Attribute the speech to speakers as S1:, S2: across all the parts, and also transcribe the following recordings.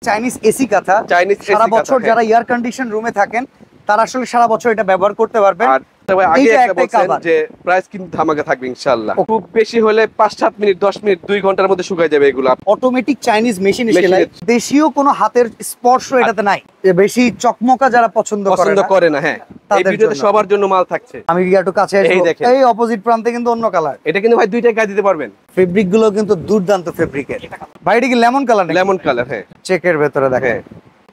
S1: Chinese AC কাঁথা। সারা বছর যারা এয়ার কন্ডিশন রুমে থাকেন তারা আসলে সারা বছর এটা ব্যবহার করতে পারবেন।
S2: আগে একটা বলছেন যে প্রাইস কিন্তু ধামাকা থাকবে ইনশাআল্লাহ। খুব বেশি হলে 5-7 মিনিট 10 মিনিট 2 ঘন্টার মধ্যে শুকায় যাবে এগুলো।
S1: অটোমেটিক চাইনিজ মেশিনে সেলাই, দেশীয় কোনো হাতের স্পর্শ এটাতে নাই। বেশি চকমকা যারা পছন্দ করে না,
S2: হ্যাঁ, এই ভিডিওতে সবার জন্য মাল থাকছে।
S1: আমি একটু কাছে আসবো, এই অপোজিট প্রান্তে কিন্তু অন্য কালার।
S2: এটা কিন্তু ভাই দুইটাই গায়ে দিতে পারবেন।
S1: ফেব্রিক গুলো কিন্তু দুর্দান্ত ফেব্রিকের। ভাই এটা কি লেমন কালার?
S2: লেমন কালার, হ্যাঁ।
S1: চেকের ভেতরে দেখেন,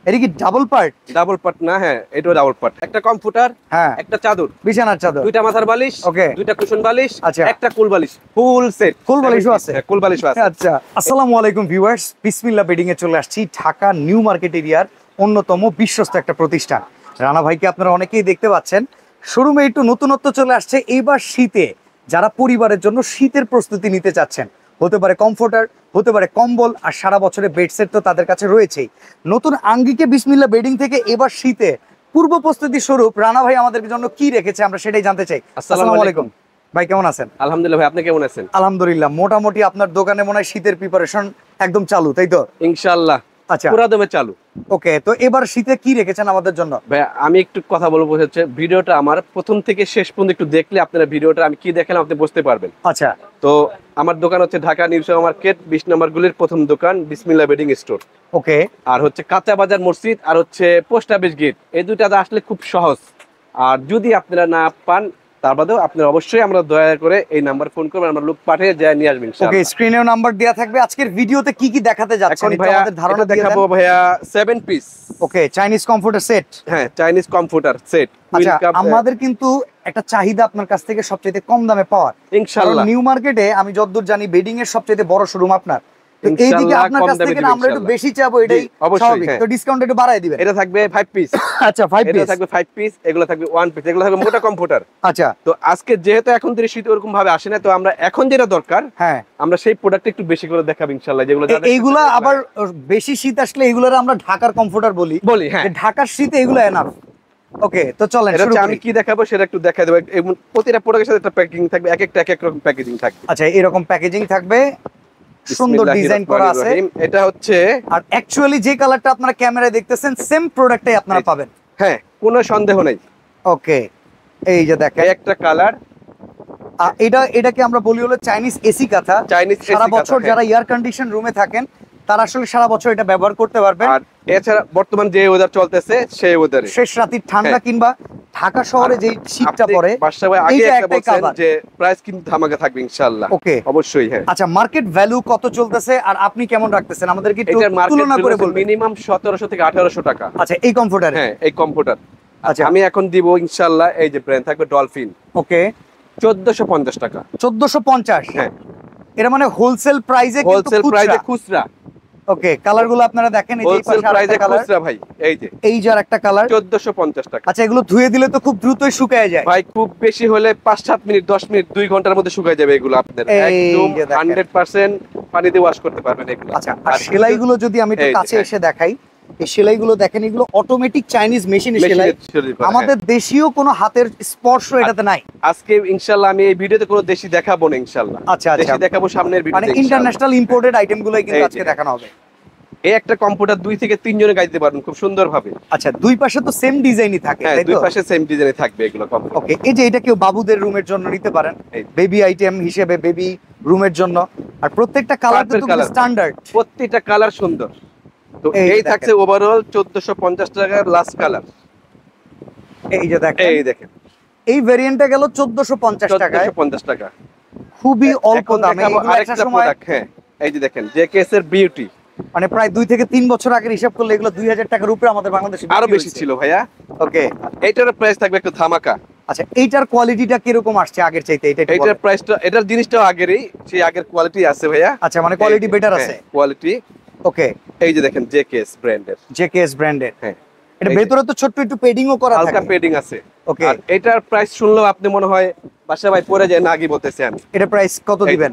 S1: এটা কি ডাবল পার্ট?
S2: ডাবল পার্ট না, হ্যাঁ এটাও ডাবল পার্ট। একটা কম্পিউটার,
S1: হ্যাঁ,
S2: একটা চাদর,
S1: বিছানার চাদর,
S2: দুইটা মাথার বালিশ,
S1: ওকে,
S2: দুইটা কুশন বালিশ,
S1: আচ্ছা,
S2: একটা কুল বালিশ, ফুল সেট।
S1: কুল বালিশও আছে?
S2: হ্যাঁ, কুল বালিশও আছে।
S1: আচ্ছা, আসসালামু আলাইকুম ভিউয়ার্স, বিসমিল্লাহ বেডিং এ চলে আসছি। ঢাকা নিউ মার্কেট এরিয়ার অন্যতম বিশ্বস্ত একটা প্রতিষ্ঠান রানা ভাইকে আপনারা অনেকেই দেখতে পাচ্ছেন। শোরুমে একটু নতুনত্ব চলে আসছে এইবার শীতে। যারা পরিবারের জন্য শীতের প্রস্তুতি নিতে চাচ্ছেন, হতে পারে কমফোর্টার, হতে পারে কম্বল, আর সারা বছরের বেডসেট তো তাদের কাছে রয়েছেই। নতুন আঙ্গিকে বিসমিল্লাহ বেডিং থেকে এবার শীতে পূর্ব প্রস্তুতি স্বরূপ রানা ভাই আমাদের জন্য কি রেখেছে আমরা সেটাই জানতে চাই। আসসালামু আলাইকুম ভাই, কেমন আছেন?
S2: আলহামদুলিল্লাহ ভাই, আপনি কেমন আছেন?
S1: আলহামদুলিল্লাহ, মোটামুটি আপনার দোকানে মনে হয় শীতের প্রিপারেশন একদম চালু, তাই তো?
S2: ইনশাআল্লাহ,
S1: আচ্ছা,
S2: পুরো দমে চালু।
S1: ওকে, তো এবার শীতে কি রেখেছেন আমাদের জন্য?
S2: ভাই আমি একটু কথা বলবো, হচ্ছে ভিডিওটা আমার প্রথম থেকে শেষ পর্যন্ত একটু দেখলে আপনারা ভিডিওটা আমি কি দেখালাম আপনি বুঝতে পারবেন।
S1: আচ্ছা,
S2: তো আমার দোকান হচ্ছে ঢাকা নিউ মার্কেট 20 নম্বর গুলির প্রথম দোকান বিসমিল্লাহ বেডিং স্টোর।
S1: ওকে,
S2: আর হচ্ছে কাঁচা বাজার মসজিদ আর হচ্ছে পোস্ট অফিস গেট, এই দুইটাতে আসলে খুব সহজ। আর যদি আপনারা না পান তার বাদেও আপনারা অবশ্যই আমরা দয়া করে এই নাম্বার ফোন করবেন, আমরা লোক পাঠিয়ে যায় নিয়ে আসবেন ইনশাআল্লাহ।
S1: ওকে, স্ক্রিনেও নাম্বার দেয়া থাকবে। আজকের ভিডিওতে কি কি দেখাতে যাচ্ছেন
S2: এখন ভাইয়া
S1: আমাদের ধারণা
S2: দেখাবো ভাইয়া 7 পিস।
S1: ওকে, চাইনিজ কমফোর্টার সেট।
S2: হ্যাঁ, চাইনিজ কমফোর্টার সেট।
S1: আচ্ছা, আমাদের কিন্তু একটা চাহিদা আপনার কাছ থেকে সবচেয়ে কম দামে পাওয়ার
S2: ইনশাআল্লাহ।
S1: নিউ মার্কেটে আমি যতদূর জানি বেডিং এর সবচেয়ে বড় শোরুম আপনার। এইদিকে আপনার কাছ থেকে আমরা একটু বেশি চাইবো, এটাই স্বাভাবিক। তো ডিসকাউন্ট একটু বাড়ায় দিবেন।
S2: এটা থাকবে 5 পিস।
S1: আচ্ছা, 5 পিস,
S2: এটা থাকবে 5 পিস, এগুলো থাকবে 1 পিস, এগুলো থাকবে মোটা কমফোর্টার।
S1: আচ্ছা,
S2: তো আজকে যেহেতু এখন থেকে শীত ওরকম ভাবে আসে না, তো আমরা এখন যেটা দরকার,
S1: হ্যাঁ,
S2: আমরা সেই প্রোডাক্ট একটু বেশি করে দেখাবো ইনশাআল্লাহ। যেগুলো
S1: এইগুলা আবার বেশি শীত আসলে এগুলোর আমরা ঢাকার কমফোর্টার বলি। হ্যাঁ, ঢাকার শীতে এগুলো এনাফ। ওকে, তো চলেন শুরু করি।
S2: আমি কি দেখাবো সেটা একটু দেখাই দেব। এবং প্রতিটা প্রোডাক্টের সাথে একটা প্যাকেজিং থাকবে, এক একটা এক এক রকম প্যাকেজিং থাকবে।
S1: আচ্ছা, এরকম প্যাকেজিং থাকবে, সুন্দর ডিজাইন করা আছে।
S2: এটা হচ্ছে,
S1: আর অ্যাকচুয়ালি যে কালারটা আপনারা ক্যামেরায় দেখতেছেন সেম প্রোডাক্টটাই আপনারা পাবেন।
S2: হ্যাঁ, কোনো সন্দেহ নেই।
S1: ওকে, এই যে দেখেন
S2: একটা কালার।
S1: এটাকে আমরা বলি হলো চাইনিজ এসি কাঁথা। সারা বছর যারা এয়ার কন্ডিশন রুমে থাকেন তারা আসলে সারা বছর এটা ব্যবহার করতে পারবেন।
S2: আর এছাড়া বর্তমান যে ওয়েদার চলতেছে সেই ওয়েদারে
S1: শেষ রাতের ঠান্ডা কিংবা ঢাকা শহরে যে শীতটা পড়ে,
S2: আগে একটা বলছেন যে প্রাইস কিন্তু ধামাকা থাকবে ইনশাআল্লাহ।
S1: ওকে,
S2: অবশ্যই। হ্যাঁ,
S1: আচ্ছা, মার্কেট ভ্যালু কত চলতেছে আর আপনি কেমন রাখতেছেন আমাদেরকে একটু তুলনা করে বলবেন।
S2: মিনিমাম 1700 থেকে 1800 টাকা।
S1: আচ্ছা, এই কমফোর্টারে?
S2: হ্যাঁ, এই কমফোর্টার।
S1: আচ্ছা,
S2: আমি এখন দিব ইনশাআল্লাহ, এই যে ব্র্যান্ড থাকবে ডলফিন।
S1: ওকে,
S2: 1450 টাকা।
S1: 1450?
S2: হ্যাঁ,
S1: এর মানে হোলসেল প্রাইসে,
S2: হোলসেল প্রাইসে খুচরা।
S1: ওকে, কালারগুলো আপনারা দেখেন, এই যে
S2: হোলসেল প্রাইসে খুচরা ভাই, এই যে
S1: এই যার একটা কালার
S2: 1450 টাকা।
S1: আচ্ছা, এগুলো ধুয়ে দিলে তো খুব দ্রুতই শুকায় যায়
S2: ভাই, খুব বেশি হলে 5-7 মিনিট 10 মিনিট 2 ঘন্টার মধ্যে শুকায় যাবে এগুলো। আপনাদের একদম 100% পানিতে ওয়াশ করতে পারবেন এগুলো।
S1: আচ্ছা, আর সেলাইগুলো যদি আমি একটু কাছে এসে দেখাই, এই সেলাইগুলো দেখেন, এগুলো অটোমেটিক চাইনিজ মেশিনে সেলাই, আমাদের দেশীয় কোনো হাতের স্পর্শ এটাতে নাই।
S2: আজকে ইনশাআল্লাহ আমি এই ভিডিওতে কোনো দেশি দেখাবো না ইনশাআল্লাহ।
S1: আচ্ছা,
S2: দেশি দেখাবো সামনের ভিডিওতে,
S1: মানে ইন্টারন্যাশনাল ইম্পোর্টেড আইটেমগুলোই কিন্তু আজকে দেখানো হবে।
S2: এই একটা কম্পিউটার 2 থেকে 3 জনে গাইতে পারবেন খুব সুন্দরভাবে।
S1: আচ্ছা, দুই পাশে তো সেম ডিজাইনই থাকে?
S2: হ্যাঁ, দুই পাশে সেম ডিজাইনই থাকবে এগুলো কম্পিউটার।
S1: ওকে, এই যে এটা কেউ বাবুদের রুমের জন্য নিতে পারেন, বেবি আইটেম হিসেবে বেবি রুমের জন্য। আর প্রত্যেকটা কালার তো স্ট্যান্ডার্ড,
S2: প্রত্যেকটা কালার সুন্দর। তো এই থাকছে ওভারঅল 1450 টাকার লাস্ট কালার।
S1: এই যে দেখেন,
S2: এই দেখেন,
S1: এই ভেরিয়েন্টটা গেল 1450 টাকায়।
S2: 1450 টাকা,
S1: খুবই অল্প দামে।
S2: আরেকটা প্রোডাক্ট, হ্যাঁ, এই যে দেখেন জেকেএস এর বিউটি,
S1: মানে প্রায় 2 থেকে 3 বছর আগের হিসাব করলে এগুলো 2000 টাকার উপরে আমাদের বাংলাদেশে
S2: আরো বেশি ছিল ভাইয়া।
S1: ওকে,
S2: এইটার প্রাইস থাকবে একটু ধামাকা।
S1: আচ্ছা, এইটার কোয়ালিটিটা কি রকম আসছে আগের চাইতে?
S2: এইটার প্রাইসটা, এটার জিনিসটাও আগেরই, সেই আগের কোয়ালিটি আছে ভাইয়া।
S1: আচ্ছা, মানে কোয়ালিটি বেটার আছে,
S2: কোয়ালিটি।
S1: ওকে,
S2: এই যে দেখেন জেকেএস ব্র্যান্ডের,
S1: জেকেএস ব্র্যান্ডের।
S2: হ্যাঁ,
S1: এটা ভেতরে তো ছোট্ট একটু পেডিংও করা থাকে,
S2: হালকা পেডিং আছে।
S1: ওকে,
S2: আর এটার প্রাইস শুনলেও আপনি মনে হয় বাসা ভাই পরে যায় নাগি বলতেছেন।
S1: এটা প্রাইস কত দিবেন?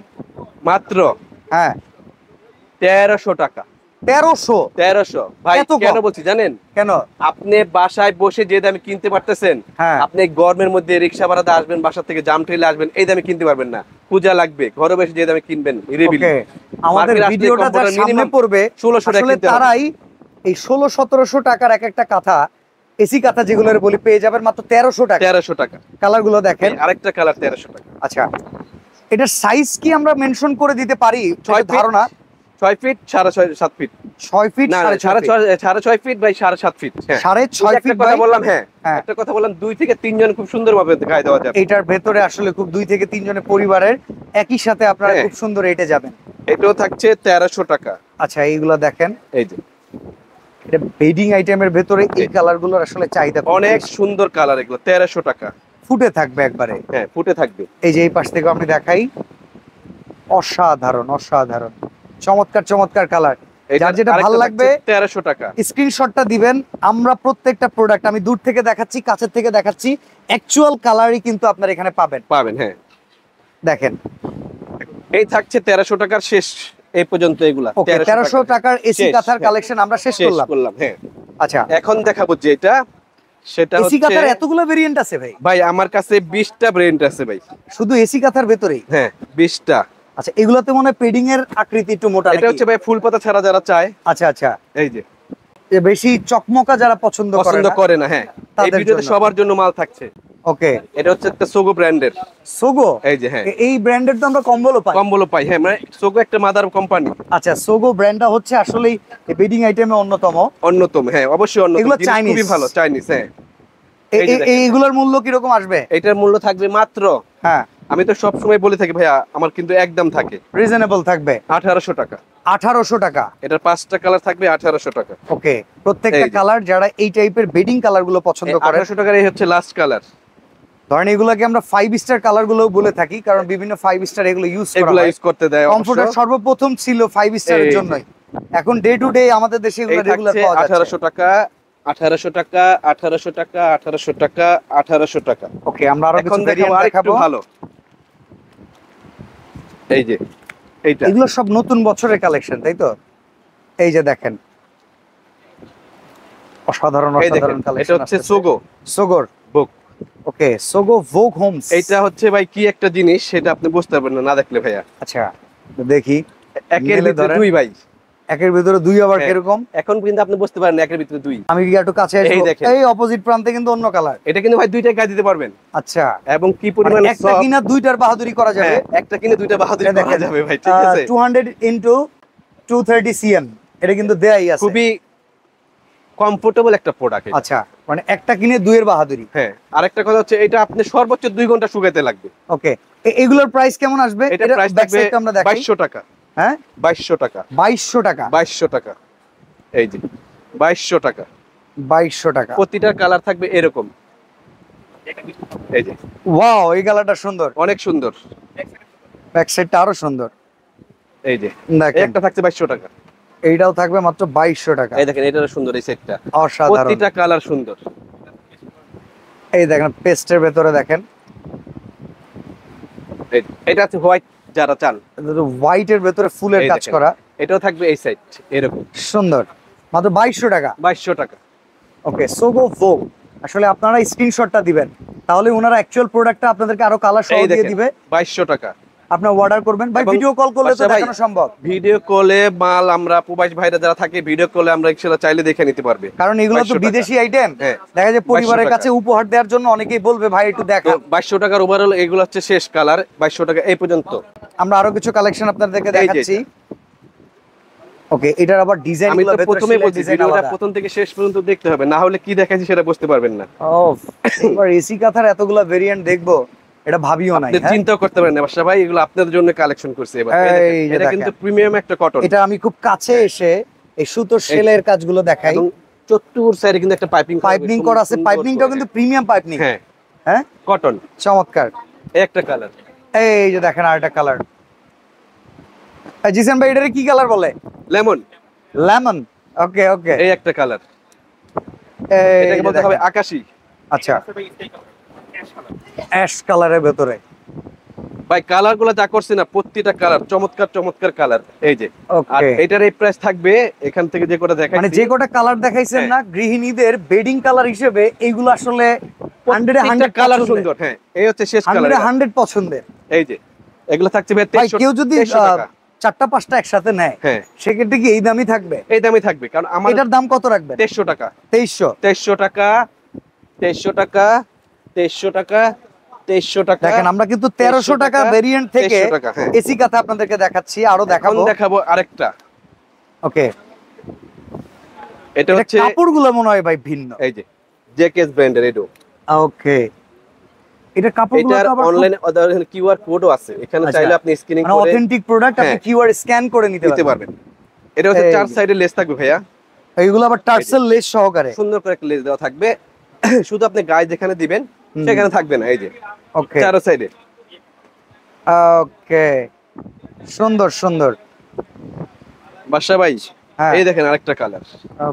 S2: মাত্র,
S1: হ্যাঁ,
S2: 1300 টাকা।
S1: 1300?
S2: ভাই কেন বলছি জানেন?
S1: কেন?
S2: আপনি বাসায় বসে যে দামে কিনতে পারতেছেন, আপনি গরমের মধ্যে রিক্সা ভাড়াতে আসবেন, বাসা থেকে জাম ঠেলে আসবেন, এই দামে কিনতে পারবেন না। পূজা লাগবে, ঘরে বসে যে দামে কিনবেন নিরিবিলি।
S1: আমাদের ভিডিওটা যারা সামনে পড়বে
S2: 1600 টাকা
S1: তারাই এই 1600-1700 টাকার এক একটা কাঁথা, এসি কাঁথা যেগুলোর বলি, পেয়ে যাবেন মাত্র 1300 টাকা।
S2: 1300 টাকা।
S1: কালার গুলো দেখেন,
S2: আরেকটা কালার 1300 টাকা।
S1: আচ্ছা এটার সাইজ কি আমরা মেনশন করে দিতে পারি?
S2: 6
S1: ধারণা
S2: 6 ফিট 6.5 7 ফিট
S1: 6 ফিট
S2: না 6.5 ফিট বাই 7.5 ফিট।
S1: 6.5 ফিট
S2: কথা বললাম। হ্যাঁ
S1: হ্যাঁ,
S2: একটা কথা বললাম, 2 থেকে 3 জন খুব সুন্দরভাবে দেখাই দেওয়া যাবে।
S1: এটার ভেতরে আসলে খুব 2 থেকে 3 জনের পরিবারের একই সাথে আপনারা
S2: হ্যাঁ।
S1: খুব সুন্দর হেঁটে যাবেন।
S2: এটাও থাকছে 1300 টাকা।
S1: আচ্ছা এইগুলো দেখেন,
S2: এই যে
S1: এটা বেডিং আইটেমের ভেতরে এই কালারগুলোর আসলে চাহিদা খুব
S2: অনেক
S1: বেশি।
S2: সুন্দর কালার, এগুলো 1300 টাকা।
S1: ফুটে থাকবে একবারে।
S2: হ্যাঁ ফুটে থাকবে।
S1: এই যে এই পাশ থেকে আমি দেখাই, অসাধারণ অসাধারণ চমৎকার চমৎকার কালার। যার যেটা ভালো লাগবে
S2: 1300 টাকা।
S1: স্ক্রিনশটটা দিবেন। আমরা প্রত্যেকটা প্রোডাক্ট আমি দূর থেকে দেখাচ্ছি, কাছের থেকে দেখাচ্ছি, অ্যাকচুয়াল কালারই কিন্তু আপনারা এখানে পাবেন।
S2: হ্যাঁ
S1: দেখেন
S2: এই থাকছে 1300 টাকার শেষ এই পর্যন্ত। এগুলা
S1: ওকে 1300 টাকার এসি
S2: শেষ,
S1: কাঁথার
S2: হ্যাঁ।
S1: কালেকশন আমরা শেষ করলাম।
S2: হ্যাঁ
S1: আচ্ছা
S2: এখন দেখাবো যেটা, সেটা
S1: এসি
S2: হচ্ছে
S1: কাঁথার এতগুলো ভেরিয়েন্ট আছে ভাই?
S2: ভাই আমার কাছে 20টা ব্র্যান্ড আছে ভাই।
S1: শুধু এসি কাঁথার ভেতরেই?
S2: হ্যাঁ 20টা।
S1: আচ্ছা এগুলোতে মনে হয় পেডিং এর আকৃতি একটু মোটা
S2: এটা হচ্ছে ভাই ফুল পাতা ছাড়া যারা চায়।
S1: আচ্ছা আচ্ছা,
S2: এই যে
S1: যে বেশি চকমকা যারা পছন্দ
S2: করে না, হ্যাঁ এই
S1: তাদের
S2: ভিডিওতে
S1: জন্য।
S2: সবার জন্য মাল থাকছে।
S1: ওকে
S2: এটা হচ্ছে একটা সোগো ব্র্যান্ডের।
S1: সোগো?
S2: এই যে হ্যাঁ
S1: এই ব্র্যান্ডের তো আমরা কম্বলও পাই।
S2: কম্বলও পাই, হ্যাঁ মানে সোগো একটা মাদার কোম্পানি।
S1: আচ্ছা সোগো ব্র্যান্ডটা হচ্ছে আসলেই বেডিং আইটেমে
S2: অন্যতম, হ্যাঁ অবশ্যই অন্যতম।
S1: এগুলো
S2: জিনিস
S1: চাইনিজ?
S2: খুবই ভালো, চাইনিজ। হ্যাঁ এই যে দেখেন।
S1: এইগুলোর মূল্য কি রকম আসবে?
S2: এটার মূল্য থাকবে মাত্র,
S1: হ্যাঁ
S2: আমি তো সব সময় বলে থাকি ভাইয়া, আমার কিন্তু একদম থাকে
S1: রিজনেবল থাকবে
S2: 1800 টাকা।
S1: 1800 টাকা।
S2: এটার 5টা কালার থাকবে 1800 টাকা।
S1: ওকে প্রত্যেকটা
S2: এই যে।
S1: কালার, যারা এই টাইপের বেডিং কালার গুলো পছন্দ করে
S2: 1800 টাকার এই হচ্ছে লাস্ট কালার।
S1: ধরেন এগুলোকে আমরা 5 স্টার কালার গুলো বলে থাকি, কারণ বিভিন্ন 5 স্টার এগুলো ইউজ করা
S2: এগুলা
S1: হয়।
S2: ইউজ করতে দেয়।
S1: কমফোর্টার সর্বপ্রথম ছিল 5 স্টারের
S2: এই যে।
S1: জন্যই, এখন ডে টু ডে আমাদের দেশে
S2: এই
S1: এগুলো রেগুলার
S2: থাকছে
S1: পাওয়া যাচ্ছে।
S2: 1800 টাকা 1800 টাকা 1800 টাকা 1800 টাকা 1800 টাকা।
S1: ওকে আমরা আরো
S2: এখন
S1: কিছু
S2: দেখাবো
S1: ভেরিয়েন্ট
S2: আরেকটু
S1: দেখাবো।
S2: ভালো। এই যে এইটা
S1: এগুলো সব নতুন বছরের কালেকশন তাই তো? এই যে দেখেন অসাধারণ
S2: এই দেখেন,
S1: অসাধারণ
S2: এটা
S1: কালেকশন
S2: হচ্ছে সোগো
S1: সোগোর
S2: বুক।
S1: ওকে সোগো ভোগ হোমস।
S2: এইটা হচ্ছে ভাই কি একটা জিনিস, সেটা আপনি বুঝতে পারবেন না দেখলে ভাইয়া।
S1: আচ্ছা দেখি,
S2: একের
S1: মেলে
S2: ভিতরে
S1: ধরেন।
S2: দুই ভাই।
S1: একের ভিতরে দুই আবার
S2: হ্যাঁ।
S1: কিরকম?
S2: এখন কিন্তু আপনি বুঝতে পারেন একের ভিতরে দুই।
S1: আমি কি একটু কাছে
S2: এই
S1: আসবো?
S2: দেখেন।
S1: এই অপোজিট প্রান্তে কিন্তু অন্য কালার।
S2: এটা কিন্তু ভাই দুইটাই গায়ে দিতে পারবেন।
S1: আচ্ছা
S2: এবং কি পরিমাণ
S1: মানে একটা কিনা দুইটার বাহাদুরি করা যাবে।
S2: হ্যাঁ, একটা কিনে দুইটা বাহাদুরি
S1: এটা
S2: করা
S1: দেখেন,
S2: যাবে ভাই, ঠিক আছে।
S1: 200 into 230 cm এটা কিন্তু দেয়াই আছে।
S2: খুবই কমফোর্টেবল একটা প্রোডাক্ট।
S1: আচ্ছা মানে একটা কিনে দুইয়ের বাহাদুরি।
S2: হ্যাঁ আরেকটা কথা হচ্ছে এটা আপনি সর্বোচ্চ 2 ঘন্টা শুকাতে লাগবে।
S1: ওকে এগুলোর প্রাইস কেমন আসবে?
S2: এটা প্রাইস
S1: ব্যাক
S2: থাকবে
S1: সাইডটা আমরা দেখাই।
S2: 2200 টাকা।
S1: হ্যাঁ
S2: 2200 টাকা
S1: 2200 টাকা
S2: 2200 টাকা। এই যে 2200 টাকা।
S1: 2200 টাকা।
S2: প্রতিটা কালার থাকবে এরকম। এই যে
S1: ওয়াও এই কালারটা সুন্দর,
S2: অনেক সুন্দর।
S1: ব্যাক সাইডটা আরো সুন্দর।
S2: এই যে
S1: দেখেন
S2: একটা থাকছে 2200 টাকা।
S1: এইটাও থাকবে মাত্র 2200 টাকা।
S2: এই দেখেন এটাও সুন্দর, এই সেটটা
S1: অসাধারণ।
S2: প্রতিটা কালার সুন্দর।
S1: এই দেখেন পেস্টের ভেতরে দেখেন,
S2: এটা হচ্ছে হোয়াইট যারা চান।
S1: হোয়াইটের ভেতরে ফুলের
S2: এই
S1: কাজ
S2: দেখেন।
S1: করা,
S2: এটাও থাকবে এই সাইড এরকম
S1: সুন্দর, মাত্র 2200 টাকা।
S2: 2200 টাকা।
S1: ওকে সোগো ভোগ, আসলে আপনারা স্ক্রিনশটটা দিবেন, তাহলে ওনারা অ্যাকচুয়াল প্রোডাক্টটা আপনাদেরকে আরো কালার সহ
S2: এই
S1: দিয়ে
S2: দেখেন
S1: দিবে।
S2: 2200 টাকা।
S1: আপনারা অর্ডার করবেন ভাই,
S2: এবং
S1: ভিডিও কল করলে তো
S2: আচ্ছা ভাই,
S1: দেখানো সম্ভব,
S2: ভিডিও কলে মাল আমরা প্রবাসী ভাইরা যারা থাকে ভিডিও কলে আমরা ইনশাআল্লাহ চাইলে দেখে নিতে পারবে।
S1: কারণ এগুলো তো
S2: 2200 টাকা।
S1: বিদেশি আইটেম।
S2: হ্যাঁ,
S1: দেখা যায় পরিবারের
S2: 2200
S1: কাছে উপহার দেওয়ার জন্য অনেকেই বলবে ভাই একটু
S2: তো
S1: দেখা।
S2: 2200 টাকার ওভারঅল এগুলো হচ্ছে শেষ কালার, 2200 টাকা এই পর্যন্ত।
S1: আমরা আরো কিছু কালেকশন আপনাদেরকে
S2: এই যে
S1: দেখাচ্ছি। ওকে এটার আবার ডিজাইন
S2: আমি
S1: গুলো
S2: তো
S1: ভেতরে
S2: প্রথমেই
S1: সেলাই
S2: বলছি
S1: ডিজাইন
S2: ভিডিওটা
S1: আলাদা।
S2: প্রথম থেকে শেষ পর্যন্ত দেখতে হবে, না হলে কি দেখাচ্ছি সেটা বুঝতে পারবেন না।
S1: এবার এসি কাথার এতগুলা ভেরিয়েন্ট দেখবো এটা ভাবিও নাই।
S2: আপনি চিন্তাও করতে পারেন না বাসা ভাই, এগুলো আপনাদের জন্য কালেকশন করছি এবার। এই দেখেন,
S1: এই যে
S2: এটা
S1: দেখেন।
S2: কিন্তু প্রিমিয়াম একটা কটন।
S1: এটা আমি খুব কাছে এসে এই সুতোর সেলাইয়ের কাজগুলো দেখাই।
S2: এবং চতুর সাইডে কিন্তু একটা
S1: পাইপিং করা আছে, পাইপিংটাও কিন্তু প্রিমিয়াম পাইপিং।
S2: হ্যাঁ
S1: হ্যাঁ
S2: কটন।
S1: চমৎকার।
S2: এই একটা কালার।
S1: এই যে দেখেন আরেকটা কালার। জিসান ভাই এটারে কি কালার বলে?
S2: লেমন।
S1: লেমন। ওকে ওকে
S2: এই একটা কালার। এটাকে বলতে হবে আকাশী।
S1: আচ্ছা অ্যাশ কালারের ভেতরে
S2: ভাই কালার গুলো যা করছে না, প্রতিটা কালার চমৎকার চমৎকার কালার। এই যে আর
S1: ওকে,
S2: এটার এই প্রাইস থাকবে এখান থেকে যে কোটা দেখাই,
S1: মানে যে কটা কালার দেখাইছেন না গৃহিণীদের বেডিং কালার হিসেবে, এইগুলো আসলে 100
S2: কালার সুন্দর। হ্যাঁ এই হচ্ছে শেষ কালার।
S1: 100 পছন্দের।
S2: এই যে এগুলো থাকছে ভাই
S1: ভাই
S2: 2300
S1: কেউ যদি
S2: 2300 টাকা।
S1: চারটা পাঁচটা একসাথে নেয়,
S2: হ্যাঁ
S1: সেক্ষেত্রে কি এই দামই থাকবে?
S2: এই দামই থাকবে, কারণ আমার
S1: এটার দাম কত রাখবেন?
S2: 2300 টাকা।
S1: 2300।
S2: 2300 টাকা, 2300 টাকা, 2300 টাকা, 2300 টাকা।
S1: দেখেন আমরা কিন্তু 1300 টাকা ভেরিয়েন্ট থেকে
S2: 2300 টাকা, হ্যাঁ।
S1: এসি কাঁথা আপনাদেরকে দেখাচ্ছি, আরো
S2: এখন
S1: দেখাবো।
S2: দেখাবো আরেকটা।
S1: ওকে,
S2: এটা হচ্ছে
S1: কাপড়গুলো মনে হয় ভাই ভিন্ন।
S2: এই যে জেকেএস ব্র্যান্ডের এডো।
S1: ওকে, এটা কাপড়গুলো
S2: এটার
S1: তো আবার
S2: অনলাইনে কিউআর কোডও আছে, এখানে
S1: আচ্ছা।
S2: চাইলে আপনি স্ক্যানিং
S1: মানে
S2: করে
S1: অথেন্টিক প্রোডাক্ট, আপনি
S2: হ্যাঁ,
S1: কিউআর স্ক্যান করে নিতে
S2: নিতে
S1: পারবেন।
S2: পারবেন। এটা হচ্ছে
S1: এই
S2: 4 সাইডে লেস থাকবে ভাইয়া,
S1: এইগুলো আবার টার্সেল লেস সহকারে।
S2: সুন্দর করে একটা লেস দেওয়া থাকবে। শুধু আপনি গায়ে যেখানে দিবেন সেখানে থাকবে না, এই যে
S1: ওকে
S2: 4 সাইডে।
S1: ওকে, সুন্দর সুন্দর।
S2: বাদশা ভাই
S1: হ্যাঁ।
S2: এই দেখেন আরেকটা কালার,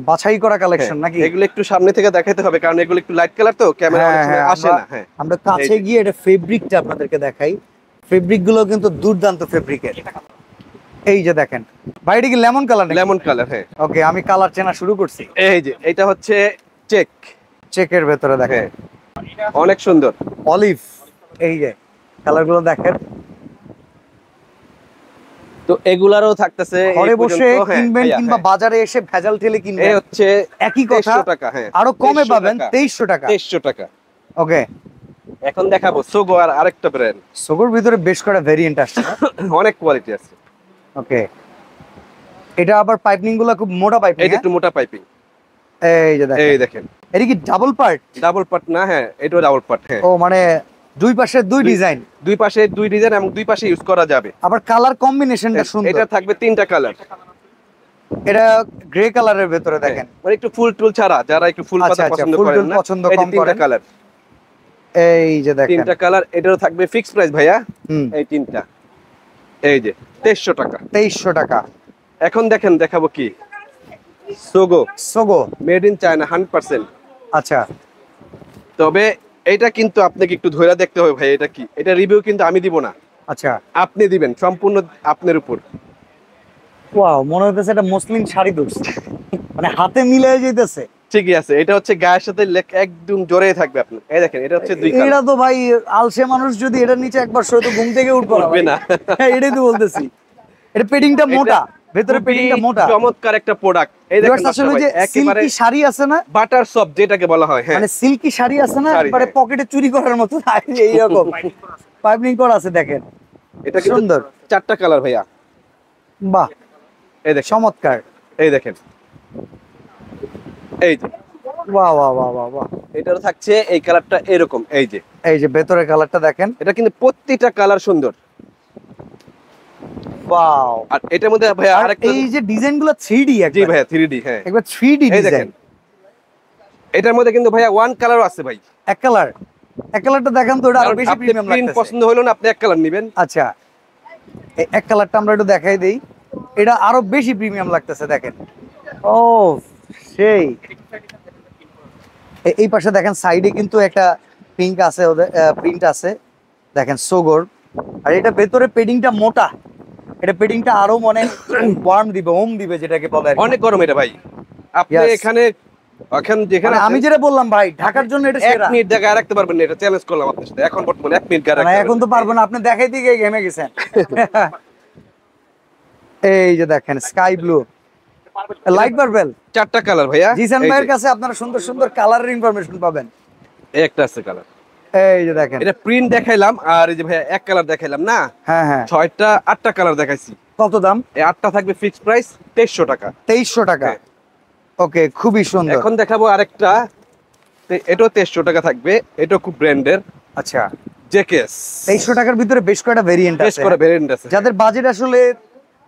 S1: বাছাই করা কালেকশন নাকি?
S2: এগুলো একটু সামনে থেকে দেখাইতে হবে, কারণ এগুলো একটু লাইট কালার তো ক্যামেরা অনেক সময় আসে না। হ্যাঁ,
S1: আমরা কাছে
S2: এই যে।
S1: গিয়ে এটা ফেব্রিকটা আপনাদেরকে দেখাই। ফেব্রিক গুলো কিন্তু দুর্দান্ত ফেব্রিকের। এই যে দেখেন ভাই, এটা কি লেমন কালার?
S2: লেমন কালার, হ্যাঁ।
S1: ওকে, আমি কালার চেনা শুরু করছি।
S2: এই যে এটা হচ্ছে চেক,
S1: চেকের ভেতরে দেখেন
S2: হ্যাঁ অনেক সুন্দর।
S1: অলিভ, এই যে কালার গুলো দেখেন।
S2: তো এগুলারও থাকতেছে
S1: ঘরে বসে
S2: হ্যাঁ,
S1: কিনবেন
S2: ভাইয়া,
S1: কিংবা
S2: হ্যাঁ।
S1: বাজারে এসে ভেজাল ঠেলে
S2: এই
S1: কিনবেন,
S2: হচ্ছে
S1: একই কথা,
S2: 2300 টাকা, হ্যাঁ
S1: আরো কমে
S2: 2300
S1: পাবেন
S2: টাকা,
S1: 2300 টাকা।
S2: 2300 টাকা।
S1: ওকে,
S2: এখন দেখাবো সোগো আর আরেকটা ব্র্যান্ড,
S1: সোগোর ভিতরে বেশ কয়েকটা ভেরিয়েন্ট আসছে।
S2: অনেক কোয়ালিটি আছে।
S1: ওকে, এটা আবার পাইপিং গুলো খুব মোটা পাইপিং।
S2: এই যে একটু মোটা পাইপিং,
S1: এই যে দেখেন,
S2: এই দেখেন
S1: এটা কি ডাবল পার্ট?
S2: ডাবল পার্ট না, হ্যাঁ এটাও ডাবল পার্ট, হ্যাঁ।
S1: ও মানে দুই পাশে দুই ডিজাইন,
S2: দুই পাশে দুই ডিজাইন এবং দুই পাশে ইউজ করা যাবে।
S1: আবার কালার কম্বিনেশনটা সুন্দর।
S2: এটা থাকবে 3টা কালার।
S1: এটা গ্রে কালারের ভেতরে দেখেন,
S2: মানে একটু ফুল টুল ছাড়া, যারা একটু ফুল
S1: আচ্ছা,
S2: পাতা
S1: আচ্ছা,
S2: পছন্দ
S1: ফুল
S2: করেন
S1: টুল
S2: না,
S1: পছন্দ
S2: এই যে
S1: কম
S2: 3টা
S1: করেন।
S2: কালার,
S1: এই যে দেখেন
S2: 3টা কালার। এটারও থাকবে ফিক্সড প্রাইস ভাইয়া,
S1: হুম,
S2: এই 3টা, এই যে 2300 টাকা।
S1: 2300 টাকা।
S2: এখন দেখেন দেখাবো কি, সোগো
S1: সোগো,
S2: মেড ইন চায়না 100%।
S1: আচ্ছা,
S2: তবে এটা কিন্তু আপনাকে একটু ধরে দেখতে হবে ভাই, এটা কি, এটা রিভিউ কিন্তু আমি দিব না,
S1: আচ্ছা।
S2: আপনি দিবেন, সম্পূর্ণ আপনার উপর।
S1: ওয়াও, মনে হইতেছে এটা মসলিন শাড়ি ধরছে, মানে হাতে মিলে যেতেছে।
S2: ঠিকই আছে, এটা হচ্ছে গায়ের সাথে একদম জড়িয়ে থাকবে আপনার। এই দেখেন এটা হচ্ছে 2
S1: এটা
S2: কালার,
S1: তো ভাই আলসে মানুষ যদি এটার নিচে একবার শুয়ে তো ঘুম থেকে উঠবে
S2: উঠবে না।
S1: হ্যাঁ, এটাই তো বলতেছি। এটা পেডিংটা মোটা, ভেতরে পেডিংটা মোটা।
S2: চমৎকার একটা প্রোডাক্ট। এই দেখেন
S1: আসলে যে
S2: একেবারে
S1: সিল্কি শাড়ি আছে না,
S2: বাটার সফট যেটাকে বলা হয়, হ্যাঁ
S1: মানে সিল্কি শাড়ি আছে না,
S2: শাড়ি,
S1: একবারে
S2: হ্যাঁ।
S1: পকেটে চুরি করার মতো এইরকম পাইপিং করা আছে দেখেন।
S2: এটা কিন্তু
S1: সুন্দর।
S2: 4টা কালার ভাইয়া,
S1: বাহ,
S2: এই দেখেন,
S1: চমৎকার।
S2: এই দেখেন, এই যে
S1: বাহ বাহ বাহ বাহ বাহ।
S2: এটারও থাকছে এই কালারটা এরকম, এই যে
S1: এই যে ভেতরের কালারটা দেখেন,
S2: এটা কিন্তু প্রত্যেকটা কালার সুন্দর।
S1: ওয়াও।
S2: আর এটার মধ্যে ভাইয়া
S1: আর
S2: আরেকটা,
S1: এই যে ডিজাইনগুলো 3D,
S2: জি
S1: একবার
S2: ভাইয়া 3D, হ্যাঁ
S1: একবার 3D
S2: এই দেখেন।
S1: ডিজাইন।
S2: এটার মধ্যে কিন্তু ভাইয়া 1 কালারও আছে ভাই,
S1: এক কালার, এক কালারটা দেখান তো, এটা আরো
S2: কারণ
S1: বেশি
S2: আপনি
S1: প্রিমিয়াম
S2: প্রিন্ট
S1: লাগতেছে।
S2: পছন্দ হলো না, আপনি এক কালার নেবেন।
S1: আচ্ছা, এক কালারটা আমরা একটু দেখাই দেই, এটা আরো বেশি প্রিমিয়াম লাগতেছে দেখেন। ও সেই, এই পাশে দেখেন সাইডে কিন্তু একটা পিঙ্ক আছে, ওদের প্রিন্ট আছে দেখেন, সোগোর। আর এটা ভেতরে পেডিংটা মোটা, এটা পেডিংটা আরো মানে ওয়ার্ম দিবে, ওম দিবে যেটাকে বলে আর কি।
S2: অনেক গরম এটা ভাই, আপনি
S1: Yes.
S2: এখানে এখন যেখানে
S1: মানে আমি যেটা বললাম ভাই, ঢাকার জন্য এটা
S2: 1
S1: সেরা।
S2: মিনিট গায়ে রাখতে পারবেন না, এটা চ্যালেঞ্জ করলাম আপনার সাথে। এখন বর্তমানে 1 মিনিট গায়ে
S1: না,
S2: রাখতে
S1: এখন তো পারবো না, আপনি দেখাই দিয়ে ঘেমে গেছেন। এই যে দেখেন স্কাই ব্লু, লাইট পার্পল।
S2: 4টা কালার ভাইয়া,
S1: জিসান
S2: এই
S1: ভাইয়ের
S2: যে,
S1: কাছে আপনারা সুন্দর সুন্দর কালারের ইনফরমেশন পাবেন।
S2: এই একটা আছে কালার,
S1: এই যে দেখেন,
S2: এটা প্রিন্ট দেখাইলাম, আর এই যে ভাইয়া এক কালার দেখাইলাম না,
S1: হ্যাঁ হ্যাঁ।
S2: 8টা কালার দেখাইছি।
S1: কত দাম?
S2: এই 8টা থাকবে ফিক্সড প্রাইস 2300 টাকা।
S1: 2300 টাকা।
S2: হ্যাঁ।
S1: ওকে, খুবই সুন্দর।
S2: এখন দেখাবো আরেকটা, এটাও 2300 টাকা থাকবে, এটাও খুব ব্র্যান্ডের,
S1: আচ্ছা,
S2: জেকেএস।
S1: 2300 টাকার ভিতরে বেশ কয়েকটা ভেরিয়েন্ট
S2: বেশ
S1: আছে,
S2: করে ভেরিয়েন্ট আছে,
S1: যাদের বাজেট আসলে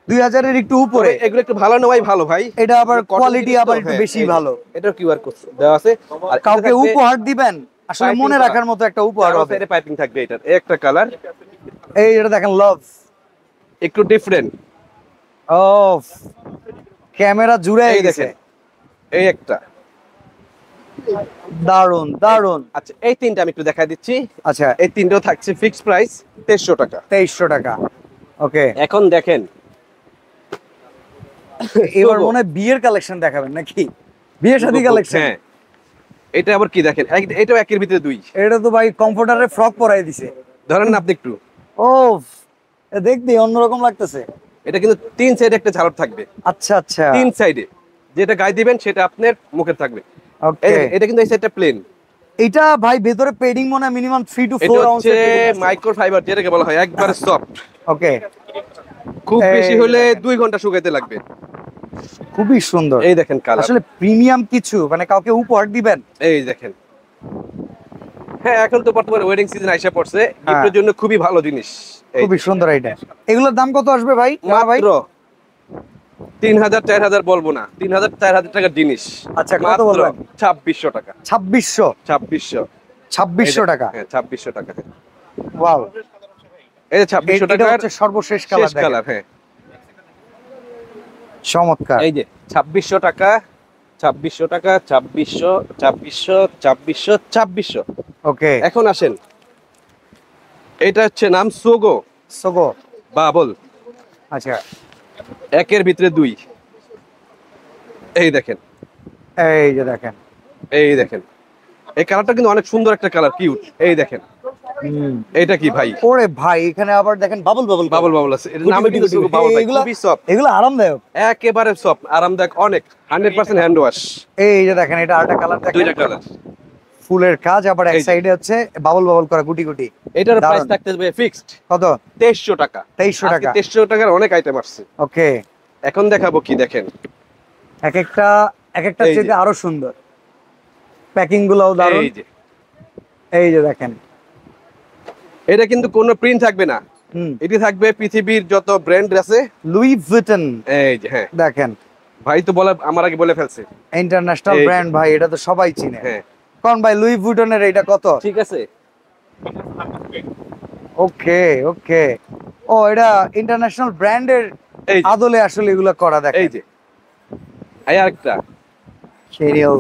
S1: 2000 এর একটু উপরে,
S2: এগুলো একটু ভালো নেওয়াই ভালো ভাই।
S1: এটা আবার
S2: Cotton
S1: কোয়ালিটি
S2: জিনিস তো,
S1: আবার একটু
S2: হ্যাঁ,
S1: বেশি
S2: এই যে,
S1: ভালো।
S2: এটাও কিউআর কোড দেওয়া আছে। আর এটা
S1: কাউকে
S2: থাকবে
S1: উপহার দিবেন, আসলে
S2: piping
S1: মনে
S2: করা।
S1: রাখার মতো একটা উপহার হবে।
S2: চারো পাইপিং থাকবে, এটার এই একটা কালার
S1: এই এটা দেখেন, লাভ,
S2: একটু ডিফারেন্ট,
S1: ও ক্যামেরা জুড়ে
S2: এই
S1: গেছে,
S2: দেখেন এই একটা।
S1: দারুন দারুন।
S2: আচ্ছা এই 3টা আমি একটু দেখাই দিচ্ছি।
S1: আচ্ছা,
S2: এই 3টাও থাকছে ফিক্সড প্রাইস 2300 টাকা।
S1: 2300 টাকা। ওকে,
S2: এখন দেখেন
S1: এবার মনে হয় বিয়ের কালেকশন দেখাবেন নাকি? বিয়ে শাদী কালেকশন।
S2: হ্যাঁ, এটা আবার কি দেখেন, এটাও একের ভিতরে 2।
S1: এটা তো ভাই কমফোর্টারে ফ্রক পরাই দিছে।
S2: ধরেন না আপনি একটু,
S1: ও দেখতে অন্যরকম লাগতেছে।
S2: এটা কিন্তু তিন সাইডে একটা ঝালর থাকবে,
S1: আচ্ছা আচ্ছা,
S2: তিন সাইডে যেটা গায়ে দিবেন সেটা আপনার মুখে থাকবে।
S1: ওকে।
S2: এটা কিন্তু এই সাইডটা প্লেন।
S1: এটা ভাই ভেতরে পেডিং মনে হয় মিনিমাম 3 to
S2: এটা
S1: 4
S2: হচ্ছে
S1: আউন্সের।
S2: মাইক্রো ফাইবার যেটাকে বলা হয়, একবারে সফট।
S1: ওকে,
S2: খুব বেশি
S1: এই
S2: হলে 2 ঘন্টা শুকাইতে লাগবে।
S1: খুবই সুন্দর।
S2: এই দেখেন কালার,
S1: আসলে প্রিমিয়াম কিছু, মানে কাউকে উপহার দিবেন।
S2: এই দেখেন। হ্যাঁ, এখন তো বর্তমানে ওয়েডিং সিজন আইসা পড়ছে,
S1: হ্যাঁ।
S2: গিফটের জন্য খুবই ভালো জিনিস। এই
S1: খুবই সুন্দর এটা। এগুলোর দাম কত আসবে ভাই? ভাই
S2: মাত্র 3000 4000 বলবো না, 3000 4000 টাকার জিনিস।
S1: আচ্ছা, কত
S2: মাত্র
S1: বলবেন?
S2: 2600 টাকা।
S1: 2600
S2: 2600
S1: টাকা।
S2: হ্যাঁ 2600 টাকা।
S1: ওয়াও,
S2: এই যে 2600
S1: এটা
S2: টাকার
S1: হচ্ছে সর্বশেষ
S2: শেষ
S1: কালার।
S2: কালার। হ্যাঁ,
S1: চমৎকার।
S2: এই যে 2600 টাকা, 2600 টাকা, 2600, 2600, 2600, 2600।
S1: ওকে,
S2: এখন আসেন, এটা হচ্ছে নাম সোগো
S1: সোগো।
S2: বাবল,
S1: আচ্ছা,
S2: একের ভিতরে দুই। এই দেখেন,
S1: এই যে দেখেন।
S2: এই দেখেন, এই কালারটা কিন্তু অনেক সুন্দর একটা কালার, কিউট। এই দেখেন, এটা কি ভাই?
S1: ওরে ভাই, এখানে আবার দেখেন বাবল বাবল
S2: বাবল বাবল আছে, এর নামে কিন্তু সোগো বাবল ভাই। খুবই সফট,
S1: এগুলো আরামদায়ক,
S2: একেবারে সফট, আরামদায়ক অনেক, 100% হ্যান্ড ওয়াশ।
S1: এই যে দেখেন, এটা আরেকটা কালার দেখেন,
S2: দুইটা কালার,
S1: ফুলের কাজ, আবার এক
S2: এই যে।
S1: সাইডে হচ্ছে বাবল বাবল করা গুটি গুটি।
S2: এটার
S1: দারুণ।
S2: প্রাইস থাকতে হবে ফিক্সড
S1: কত?
S2: 2300 টাকা।
S1: 2300 টাকা।
S2: 2300 টাকার অনেক আইটেম আসছে।
S1: ওকে,
S2: এখন দেখাবো কি দেখেন,
S1: এক একটা
S2: এই যে।
S1: চেয়ে আরো সুন্দর, প্যাকিং গুলোও দারুণ।
S2: এই যে,
S1: এই যে দেখেন,
S2: এটা কিন্তু কোনো প্রিন্ট থাকবে না, এটি থাকবে পৃথিবীর যত ব্র্যান্ড আছে।
S1: লুই ভিটন,
S2: এই যে, হ্যাঁ
S1: দেখেন
S2: ভাই তো বলে আমার আগে বলে ফেলছে।
S1: ইন্টারন্যাশনাল
S2: এই যে।
S1: ব্র্যান্ড ভাই, এটা তো সবাই চিনে।
S2: হ্যাঁ,
S1: কোন ভাই, লুই ভিটনের এটা কত?
S2: ঠিক আছে।
S1: ওকে ওকে, ও এটা ইন্টারন্যাশনাল ব্র্যান্ডের
S2: এই যে,
S1: আদলে আসলে এগুলো করা, দেখেন।
S2: এই যে, এই আরেকটা,
S1: সেরিও।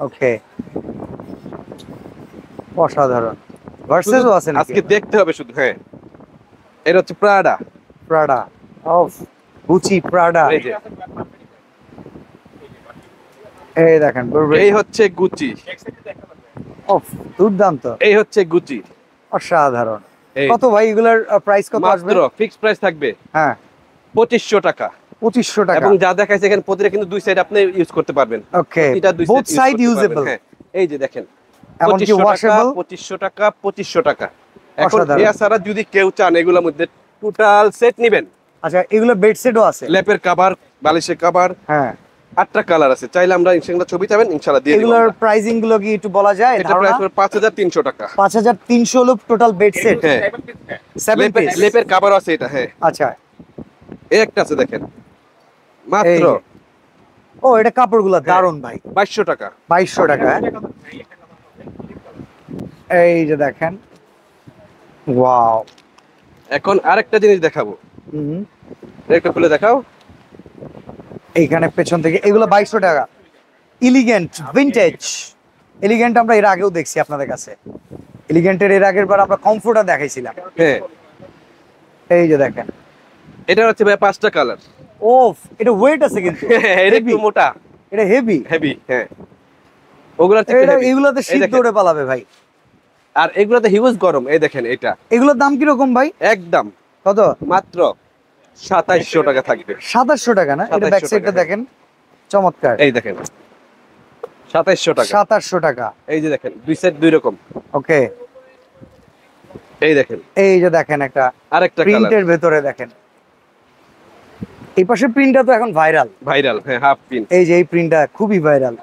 S1: ওকে, অসাধারণ। ভার্সেসও আছে নাকি?
S2: আজকে দেখতে হবে শুধু। হ্যাঁ, এটা হচ্ছে Prada.
S1: Prada, of Gucci Prada.
S2: এই যে,
S1: এই দেখেন,
S2: এই হচ্ছে গুচি,
S1: অফ দুর্দান্ত,
S2: এই হচ্ছে গুচি।
S1: অসাধারণ।
S2: এই
S1: কত ভাই এগুলার প্রাইস কত আসবে?
S2: মাত্র ফিক্সড প্রাইস থাকবে
S1: হ্যাঁ,
S2: 2500 টাকা।
S1: 2500 টাকা।
S2: এবং যা দেখাইছে এখানে প্রতিটা কিন্তু দুই সাইড আপনি ইউজ করতে পারবেন।
S1: ওকে,
S2: প্রতিটা দুই
S1: বোথ
S2: side
S1: সাইড
S2: use করতে
S1: ইউজেবল।
S2: পারবেন। হ্যাঁ, এই যে দেখেন,
S1: এমনকি
S2: 2500 টাকা,
S1: ওয়াশেবল।
S2: 2500 টাকা, 2500 টাকা। এখন
S1: অসাধারণ।
S2: এছাড়া যদি কেউ চান এগুলোর মধ্যে টোটাল সেট নেবেন,
S1: আচ্ছা, এগুলো বেড সেটও আছে?
S2: লেপের কভার, বালিশের কভার,
S1: হ্যাঁ।
S2: 8টা কালার আছে। চাইলে আমরা ইনশাআল্লাহ ছবি চাবেন, ইনশাআল্লাহ দিয়ে দিব।
S1: এগুলোর প্রাইসিং গুলো কি একটু বলা যায়?
S2: এটা প্রাইস হবে 5300 টাকা।
S1: 5300 হলো টোটাল বেড সেট।
S2: হ্যাঁ,
S1: 7 পিস।
S2: লেপের কভার আছে এটা। হ্যাঁ,
S1: আচ্ছা,
S2: এই একটা আছে দেখেন, মাত্র
S1: এই। ও, এটা কাপড়গুলো দারুন ভাই।
S2: 2200 টাকা।
S1: 2200 টাকা। এই যে দেখেন, ওয়াও।
S2: এখন আরেকটা জিনিস দেখাবো,
S1: হুম,
S2: একটা খুলে দেখাও।
S1: এইখানে পেছন থেকে এগুলো 2200 টাকা। Elegant vintage. এলিগেন্ট আমরা এর আগেও দেখছি আপনাদের কাছে। এলিগেন্টের এর আগের বার আমরা কমফোর্টার দেখাইছিলাম।
S2: হ্যাঁ,
S1: এই যে দেখেন,
S2: এটা হচ্ছে ভাই 5টা কালার।
S1: ওফ, এটা ওয়েট আছে কিন্তু।
S2: এটা একটু মোটা,
S1: এটা হেভি।
S2: হেভি। হ্যাঁ, ওগুলা থেকে
S1: এটা
S2: heavy।
S1: এগুলোতে
S2: এই
S1: শীত
S2: দেখেন।
S1: দৌড়ে পালাবে ভাই।
S2: আর এগুলাতে হিউজ গরম। এই দেখেন, এটা
S1: এগুলোর দাম কিরকম ভাই?
S2: একদম
S1: কত?
S2: মাত্র 2700 টাকা থাকবে।
S1: 2700 টাকা না? এটা
S2: 2700
S1: ব্যাক সাইডটা
S2: টাকা,
S1: দেখেন, চমৎকার।
S2: এই দেখেন 2700 টাকা।
S1: 2700 টাকা।
S2: এই যে দেখেন, দুই সেট দুই রকম।
S1: ওকে,
S2: এই দেখেন
S1: এই যে দেখেন একটা
S2: আরেকটা কালার,
S1: প্রিন্টের ভেতরে দেখেন। এই পাশে প্রিন্টটা তো এখন ভাইরাল।
S2: ভাইরাল। হ্যাঁ, হাফ পিন।
S1: এই যে এই প্রিন্টটা খুবই ভাইরাল,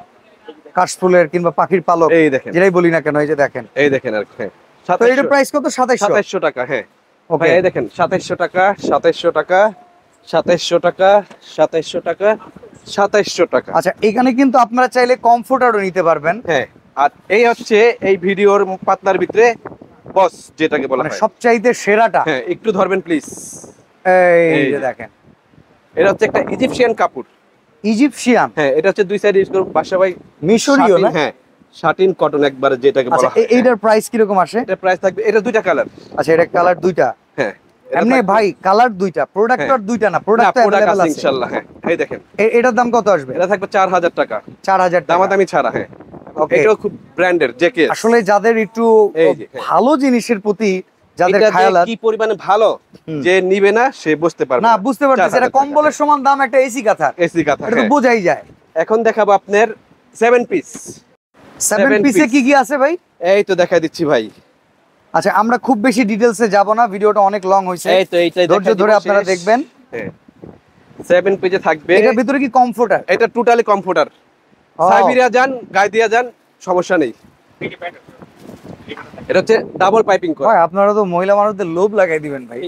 S1: কাশফুলের কিংবা পাখির পালক,
S2: এই দেখেন,
S1: যেটাই বলি না কেন, এই যে দেখেন।
S2: এই দেখেন। আর হ্যাঁ,
S1: তো এটা প্রাইস কত? 2700।
S2: 2700 টাকা। হ্যাঁ,
S1: ওকে,
S2: এই দেখেন 2700 টাকা, 2700 টাকা, 2700 টাকা, 2700 টাকা, 2700 টাকা।
S1: আচ্ছা, এখানে কিন্তু আপনারা চাইলে কমফোর্টারও নিতে পারবেন।
S2: হ্যাঁ, আর এই হচ্ছে এই ভিডিওর পাতলার ভিতরে বস যেটাকে বলা
S1: মানে
S2: হয়।
S1: সবচাইতে সেরাটা।
S2: হ্যাঁ, একটু ধরবেন প্লিজ।
S1: এই
S2: এই
S1: যে
S2: যে।
S1: দেখেন,
S2: এটা হচ্ছে একটা ইজিপশিয়ান কাপড়।
S1: ইজিপশিয়ান।
S2: হ্যাঁ, এটা হচ্ছে দুই সাইড ইউজ করব বাসা ভাই।
S1: মিশরীয় না?
S2: হ্যাঁ, শাটিন কটন একবারে যেটাকে
S1: আচ্ছা,
S2: বলা হয়।
S1: এইটার প্রাইস কিরকম আসে?
S2: এটা প্রাইস থাকবে, এটা দুইটা কালার।
S1: আচ্ছা, এটা কালার দুইটা।
S2: হ্যাঁ, এটা
S1: এমনি
S2: থাকবে-
S1: ভাই কালার দুইটা, প্রোডাক্ট
S2: হ্যাঁ।
S1: আর দুইটা না,
S2: না,
S1: প্রোডাক্ট
S2: প্রোডাক্ট
S1: अवेलेबल
S2: আছে
S1: আছে
S2: ইনশাআল্লাহ। হ্যাঁ, এই দেখেন,
S1: এটার দাম কত আসবে?
S2: এটা থাকবে 4000 টাকা,
S1: 4000 টাকা।
S2: দামাদামি ছাড়া। হ্যাঁ,
S1: ওকে।
S2: এটাও খুব ব্র্যান্ডের জেকে।
S1: আসলে যাদের একটু
S2: এই যে, হ্যাঁ।
S1: ভালো জিনিসের প্রতি যাদের
S2: এটা যে
S1: খায়ালাত
S2: কি পরিমাণে ভালো, যে নিবে না সে বুঝতে পারবে
S1: না, বুঝতে পারতেছি এটা কম্বলের সমান দাম একটা এসি কাঁথা,
S2: এসি কথা।
S1: এটা তো বোঝাই যায়।
S2: এখন দেখাবো আপনার 7 পিস।
S1: 7 পিসে কি কি আছে ভাই?
S2: এই তো দেখাই দিচ্ছি ভাই।
S1: আচ্ছা, আমরা খুব বেশি ডিটেইলসে যাব না, ভিডিওটা অনেক লং হইছে,
S2: এই তো এইটাই
S1: ধৈর্য ধরে আপনারা দেখবেন।
S2: 7 পিসে থাকবে।
S1: এটার ভিতরে কি কমফোর্টার?
S2: এটা টোটালি কমফোর্টার, সাইবেরিয়া যান গায়ে দিয়া যান সমস্যা নেই। এটা হচ্ছে ডাবল পাইপিং করা।
S1: ভাই আপনারা তো মহিলা মানুষদের লোভ লাগাই দিবেন ভাই,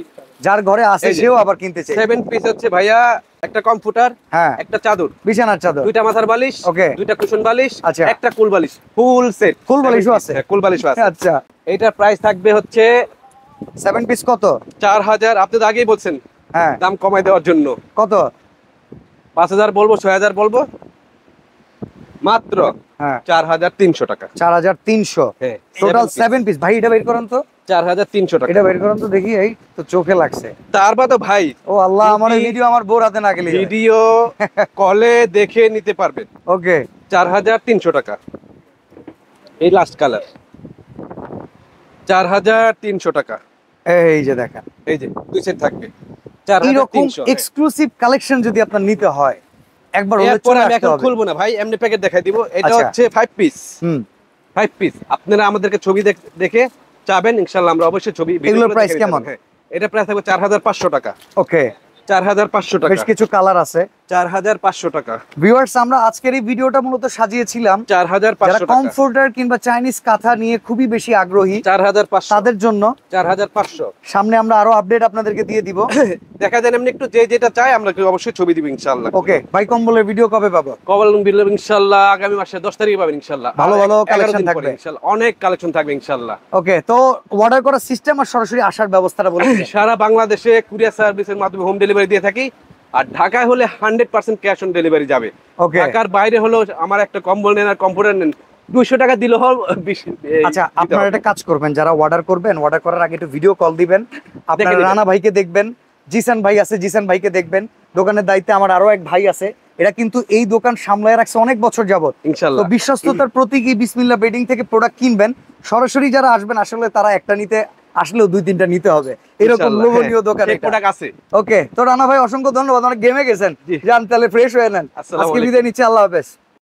S1: যার ঘরে আছে
S2: এই যে,
S1: সেও আবার কিনতে চায়।
S2: 7 পিস হচ্ছে ভাইয়া, একটা কমফোর্টার,
S1: হ্যাঁ,
S2: একটা চাদর,
S1: বিছানার চাদর,
S2: দুইটা মাথার বালিশ,
S1: ওকে,
S2: দুইটা কুশন বালিশ,
S1: আচ্ছা,
S2: একটা কুল বালিশ, ফুল সেট।
S1: ফুল বালিশও আছে?
S2: হ্যাঁ, কুল বালিশও আছে।
S1: আচ্ছা,
S2: এটার প্রাইস থাকবে হচ্ছে
S1: 7 পিস কত?
S2: 4000। আপনি তো আগেই বলছেন
S1: হ্যাঁ,
S2: দাম কমাই দেওয়ার জন্য।
S1: কত?
S2: 5000 বলবো, 6000 বলবো, মাত্র
S1: হ্যাঁ
S2: 4300 টাকা।
S1: 4300
S2: হ্যাঁ,
S1: টোটাল
S2: 7
S1: 7 পিস। ভাই এটা বের করেন তো,
S2: 4300 টাকা।
S1: এটা বের করেন তো দেখি, এই তো চোখে লাগছে।
S2: তার বাদে ভাই
S1: ও আল্লাহ, আমার এই ভিডিও আমার বোর হাতে না গেলে।
S2: ভিডিও কলে দেখে নিতে পারবেন।
S1: ওকে,
S2: 4300 টাকা। এই লাস্ট কালার 4300 টাকা।
S1: এই যে দেখেন,
S2: এই যে দুই সেট থাকবে
S1: এরকম
S2: 4300।
S1: এক্সক্লুসিভ কালেকশন যদি আপনার নিতে হয়, একবার হলে
S2: এরপর
S1: চলে
S2: আমি
S1: আসতে
S2: এখন
S1: হবে।
S2: খুলবো না ভাই, এমনি প্যাকেট দেখাই দিব। এটা
S1: আচ্ছা।
S2: হচ্ছে 5 পিস।
S1: হুম,
S2: 5 পিস আপনারা আমাদেরকে ছবি দেখে চাবেন, ইনশাআল্লাহ আমরা অবশ্যই ছবি ভিডিও
S1: এগুলোর
S2: করে
S1: প্রাইস
S2: দেখে দিতে
S1: কেমন?
S2: পারবো। হ্যাঁ, এটা প্রাইস থাকবে 4500 টাকা।
S1: ওকে,
S2: 4500 টাকা।
S1: বেশ কিছু কালার আছে।
S2: 4500 টাকা।
S1: ভিউয়ার্স, আমরা আজকের এই ভিডিওটা মূলত সাজিয়েছিলাম
S2: 4500
S1: যারা
S2: টাকা।
S1: কমফোর্টার কিংবা চাইনিজ কাঁথা নিয়ে খুবই বেশি আগ্রহী
S2: 4500
S1: তাদের জন্য।
S2: 4500
S1: সামনে আমরা আরো আপডেট আপনাদেরকে দিয়ে দিব।
S2: দেখা যায় এমনি একটু যে যেটা চাই আমরা অবশ্যই ছবি দিব ইনশাআল্লাহ।
S1: ওকে ভাই, কম্বলের ভিডিও কবে পাবো?
S2: কবল বিল ইনশাআল্লাহ আগামী মাসে 10 তারিখে পাবেন ইনশাআল্লাহ।
S1: ভালো ভালো
S2: আর 11
S1: কালেকশন
S2: দিন পরে
S1: থাকবে
S2: ইনশাআল্লাহ, অনেক কালেকশন থাকবে ইনশাআল্লাহ।
S1: ওকে, তো অর্ডার করার সিস্টেম আর সরাসরি আসার ব্যবস্থাটা বলে দিন।
S2: সারা বাংলাদেশে কুরিয়ার সার্ভিসের মাধ্যমে হোম ডেলিভারি দিয়ে থাকি। আর ঢাকায় হলে 100% ক্যাশ অন ডেলিভারি যাবে।
S1: ওকে,
S2: ঢাকার বাইরে হলো আমার একটা কম্বল নেন আর কম্পিউটার নেন, 200 টাকা দিলে হবে।
S1: আচ্ছা, আপনারা একটা কাজ করবেন, যারা অর্ডার করবেন, অর্ডার করার আগে একটু ভিডিও কল দিবেন। আপনারা
S2: নিবেন।
S1: রানা ভাইকে দেখবেন, জিসান ভাই আছে, জিসান ভাইকে দেখবেন। দোকানের দায়িত্বে আমার আরো এক ভাই আছে, এরা কিন্তু এই দোকান সামলায় রাখছে অনেক বছর যাবত। তো
S2: ইনশাআল্লাহ
S1: বিশ্বস্ততার প্রতীক এই বিসমিল্লাহ বেডিং থেকে প্রোডাক্ট কিনবেন। সরাসরি যারা আসবেন, আসলে তারা একটা নিতে আসলেও 2-3টা নিতে হবে, এরকম
S2: ইনশাআল্লাহ,
S1: লোভনীয় দোকান
S2: সেই
S1: এটা।
S2: প্রোডাক্ট আছে।
S1: ওকে, তো রানা ভাই অসংখ্য ধন্যবাদ, অনেক গেমে গেছেন।
S2: জি।
S1: যান তাহলে ফ্রেশ হয়ে নেন।
S2: আসসালামু
S1: আজকে
S2: আলাইকুম।
S1: বিদায় নিচ্ছি, আল্লাহ হাফেজ।